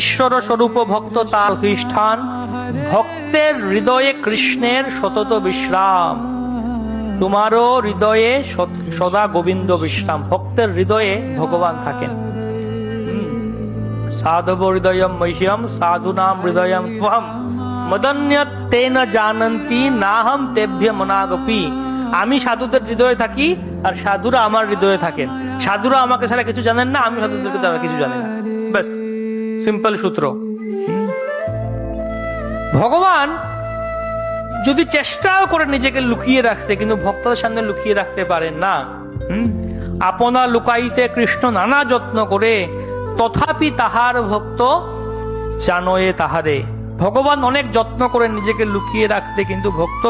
ঈশ্বর স্বরূপ ভক্ত তার অধিষ্ঠান, ভক্তের হৃদয়ে কৃষ্ণের সতত বিশ্রাম। তোমারও হৃদয়ে সদা গোবিন্দ বিশ্রাম। ভক্তের হৃদয়ে ভগবান থাকেন। সাধব হৃদয়ম মহ্যম সাধুনাম হৃদয়ম ত্বহম মদন্যত তেন জানন্তি নাহম তেভ্য মনাগপি। আমি সাধুদের হৃদয়ে থাকি আর সাধুরা আমার হৃদয়ে থাকেন। সাধুরা আমাকে ছাড়া কিছু জানেন না, আমি সাধুদেরকে ছাড়া কিছু জানি না। ব্যাস, সিম্পল সূত্র। ভগবান যদি চেষ্টাও করে নিজেকে লুকিয়ে রাখতে, কিন্তু ভক্তদের সামনে লুকিয়ে রাখতে পারেন না। আপনা লুকাইতে কৃষ্ণ নানা যত্ন করে, তথাপি তাহার ভক্ত জানয়ে তাহারে। ভগবান অনেক যত্ন করে নিজেকে লুকিয়ে রাখতে, কিন্তু ভক্ত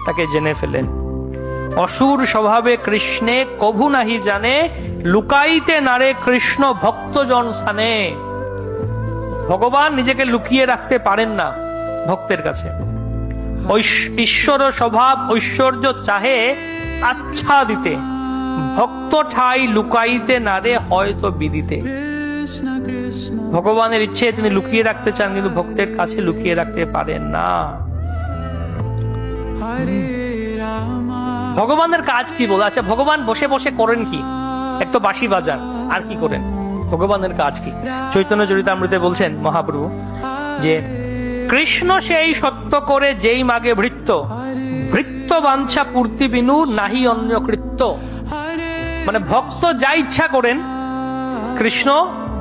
তাকে জেনে ফেলেন। অসুর স্বভাবে কৃষ্ণে কভু নাহি জানে, লুকাইতে নারে কৃষ্ণ ভক্তজন স্থানে। ভগবান নিজেকে লুকিয়ে রাখতে পারেন না ভক্তের কাছে। ঈশ্বর স্বভাব ঐশ্বর্য চাহে আচ্ছা দিতে, ভক্ত ঠাই লুকাইতে নারে হয়তো বিদিতে। ভগবানের ইচ্ছে তিনি লুকিয়ে রাখতে চান, কিন্তু ভক্তের কাছে লুকিয়ে রাখতে পারেন না। ভগবানের কাজ কি বলে? আচ্ছা, ভগবান বসে বসে করেন কি? এক তো বাঁশি বাজান, আর কি করেন? ভগবানের কাজ কি? চৈতন্য চরিতামৃতে বলছেন মহাপ্রভু যে কৃষ্ণ সেই সত্য করে যেই মাগে ভৃত্য, ভৃত্য বাঞ্ছা পূর্তি বিনু নাহি অন্য কৃত্য। মানে ভক্ত যা ইচ্ছা করেন, কৃষ্ণ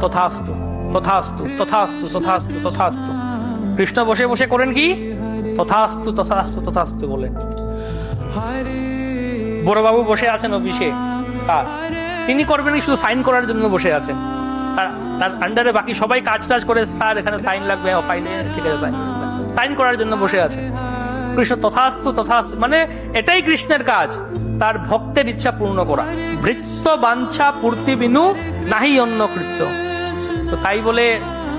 তথাস্তু তথাস্তু তথাস্তু তথাস্তু তথাস্তু। কৃষ্ণ বসে বসে করেন কি? তথাস্তু তথাস্তু তথাস্তু বলেন। বড়বাবু বসে আছেন অফিসে, তিনি করবেন কি? শুধু সাইন করার জন্য বসে আছেন। তার আন্ডারে বাকি সবাই কাজ টাজ করে, স্যার এখানে সাইন লাগবে, ফাইলে ঠিক আছে, সাইন করার জন্য বসে আছে। কৃষ্ণ তথাস্তু তথাস্তু, মানে এটাই কৃষ্ণের কাজ, তার ভক্তের ইচ্ছা পূর্ণ করা। ভৃত্য বাঞ্ছা পূর্তি বিনু নাহি অন্য কৃত্য। তো তাই বলে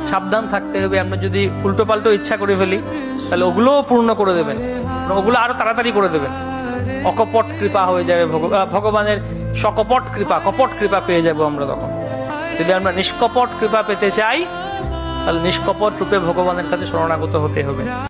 সাবধান থাকতে হবে। আমরা যদি উল্টো পাল্টো ইচ্ছা করে ফেলি, তাহলে ওগুলোও পূর্ণ করে দেবেন, ওগুলো আরো তাড়াতাড়ি করে দেবেন। অকপট কৃপা হয়ে যাবে, ভগবানের সকপট কৃপা, কপট কৃপা পেয়ে যাবো আমরা তখন। যদি আমরা নিষ্কপট কৃপা পেতে চাই, তাহলে নিষ্কপট রূপে ভগবানের কাছে শরণাগত হতে হবে।